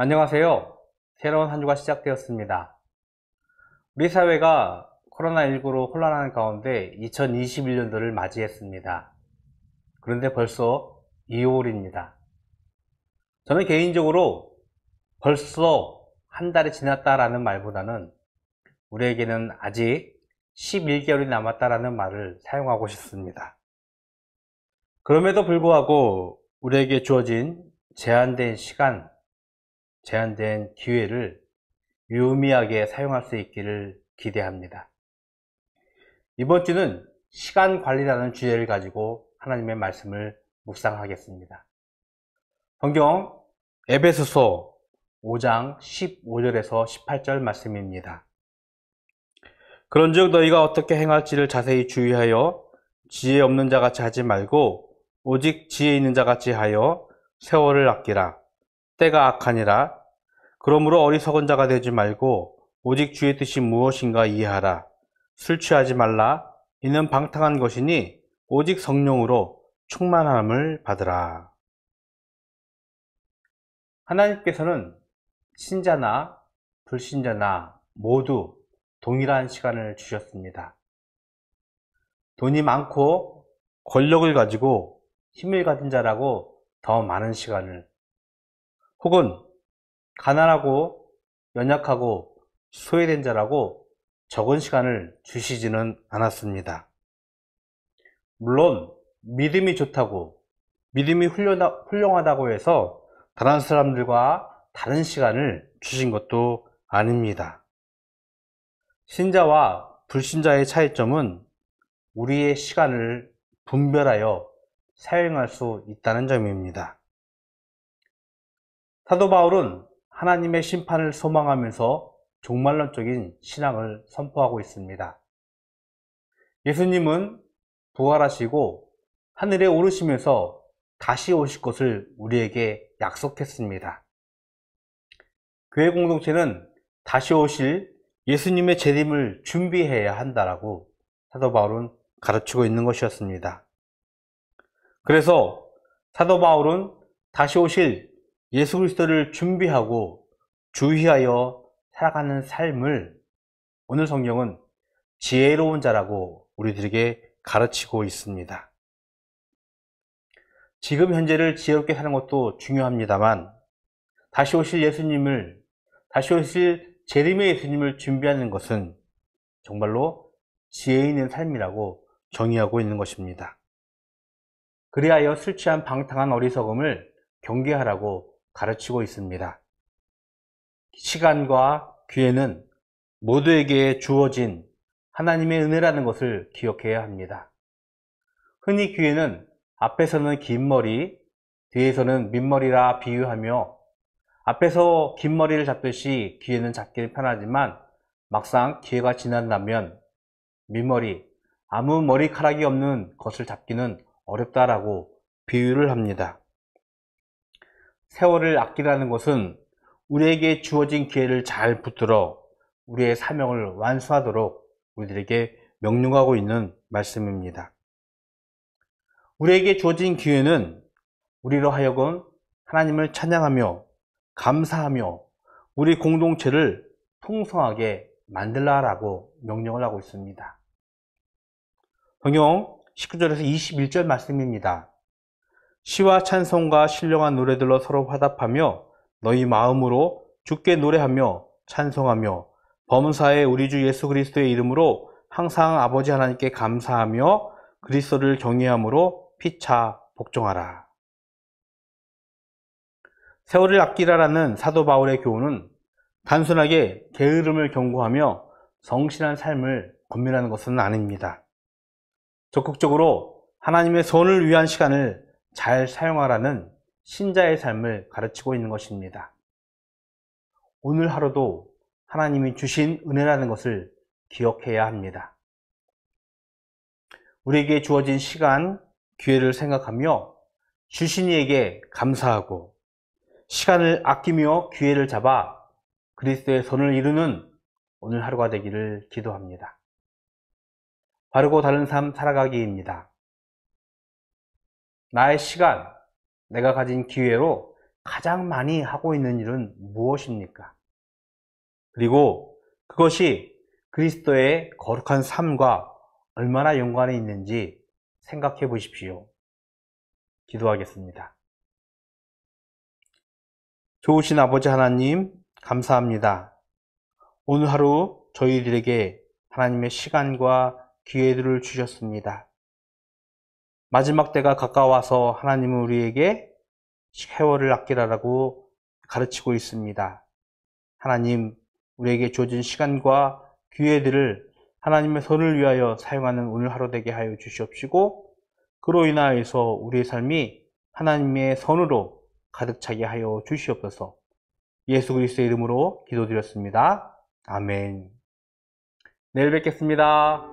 안녕하세요. 새로운 한 주가 시작되었습니다. 우리 사회가 코로나19로 혼란하는 가운데 2021년도를 맞이했습니다. 그런데 벌써 2월입니다. 저는 개인적으로 벌써 한 달이 지났다라는 말보다는 우리에게는 아직 11개월이 남았다라는 말을 사용하고 싶습니다. 그럼에도 불구하고 우리에게 주어진 제한된 시간, 제한된 기회를 유의미하게 사용할 수 있기를 기대합니다. 이번 주는 시간 관리라는 주제를 가지고 하나님의 말씀을 묵상하겠습니다. 성경 에베소서 5장 15절에서 18절 말씀입니다. 그런즉 너희가 어떻게 행할지를 자세히 주의하여 지혜 없는 자같이 하지 말고 오직 지혜 있는 자같이 하여 세월을 아끼라. 때가 악하니라. 그러므로 어리석은 자가 되지 말고 오직 주의 뜻이 무엇인가 이해하라. 술 취하지 말라. 이는 방탕한 것이니 오직 성령으로 충만함을 받으라. 하나님께서는 신자나 불신자나 모두 동일한 시간을 주셨습니다. 돈이 많고 권력을 가지고 힘을 가진 자라고 더 많은 시간을, 혹은 가난하고 연약하고 소외된 자라고 적은 시간을 주시지는 않았습니다. 물론 믿음이 좋다고, 믿음이 훌륭하다고 해서 다른 사람들과 다른 시간을 주신 것도 아닙니다. 신자와 불신자의 차이점은 우리의 시간을 분별하여 사용할 수 있다는 점입니다. 사도 바울은 하나님의 심판을 소망하면서 종말론적인 신앙을 선포하고 있습니다. 예수님은 부활하시고 하늘에 오르시면서 다시 오실 것을 우리에게 약속했습니다. 교회 공동체는 다시 오실 예수님의 재림을 준비해야 한다라고 사도 바울은 가르치고 있는 것이었습니다. 그래서 사도 바울은 다시 오실 예수 그리스도를 준비하고 주의하여 살아가는 삶을 오늘 성경은 지혜로운 자라고 우리들에게 가르치고 있습니다. 지금 현재를 지혜롭게 사는 것도 중요합니다만 다시 오실 예수님을, 다시 오실 재림의 예수님을 준비하는 것은 정말로 지혜 있는 삶이라고 정의하고 있는 것입니다. 그리하여 술 취한 방탕한 어리석음을 경계하라고 가르치고 있습니다. 시간과 기회는 모두에게 주어진 하나님의 은혜라는 것을 기억해야 합니다. 흔히 기회는 앞에서는 긴 머리, 뒤에서는 민머리라 비유하며 앞에서 긴 머리를 잡듯이 기회는 잡기는 편하지만 막상 기회가 지난다면 민머리, 아무 머리카락이 없는 것을 잡기는 어렵다라고 비유를 합니다. 세월을 아끼라는 것은 우리에게 주어진 기회를 잘 붙들어 우리의 사명을 완수하도록 우리들에게 명령하고 있는 말씀입니다. 우리에게 주어진 기회는 우리로 하여금 하나님을 찬양하며 감사하며 우리 공동체를 풍성하게 만들라라고 명령을 하고 있습니다. 성경 19절에서 21절 말씀입니다. 시와 찬송과 신령한 노래들로 서로 화답하며 너희 마음으로 주께 노래하며 찬송하며 범사에 우리 주 예수 그리스도의 이름으로 항상 아버지 하나님께 감사하며 그리스도를 경외함으로 피차 복종하라. 세월을 아끼라라는 사도 바울의 교훈은 단순하게 게으름을 경고하며 성실한 삶을 권면하는 것은 아닙니다. 적극적으로 하나님의 선을 위한 시간을 잘 사용하라는 신자의 삶을 가르치고 있는 것입니다. 오늘 하루도 하나님이 주신 은혜라는 것을 기억해야 합니다. 우리에게 주어진 시간, 기회를 생각하며 주신 이에게 감사하고 시간을 아끼며 기회를 잡아 그리스도의 선을 이루는 오늘 하루가 되기를 기도합니다. 바르고 다른 삶 살아가기입니다. 나의 시간, 내가 가진 기회로 가장 많이 하고 있는 일은 무엇입니까? 그리고 그것이 그리스도의 거룩한 삶과 얼마나 연관이 있는지 생각해 보십시오. 기도하겠습니다. 좋으신 아버지 하나님, 감사합니다. 오늘 하루 저희들에게 하나님의 시간과 기회들을 주셨습니다. 마지막 때가 가까워서 하나님은 우리에게 세월을 아끼라고 가르치고 있습니다. 하나님, 우리에게 주어진 시간과 기회들을 하나님의 선을 위하여 사용하는 오늘 하루 되게 하여 주시옵시고, 그로 인하여서 우리의 삶이 하나님의 선으로 가득 차게 하여 주시옵소서. 예수 그리스도의 이름으로 기도드렸습니다. 아멘. 내일 뵙겠습니다.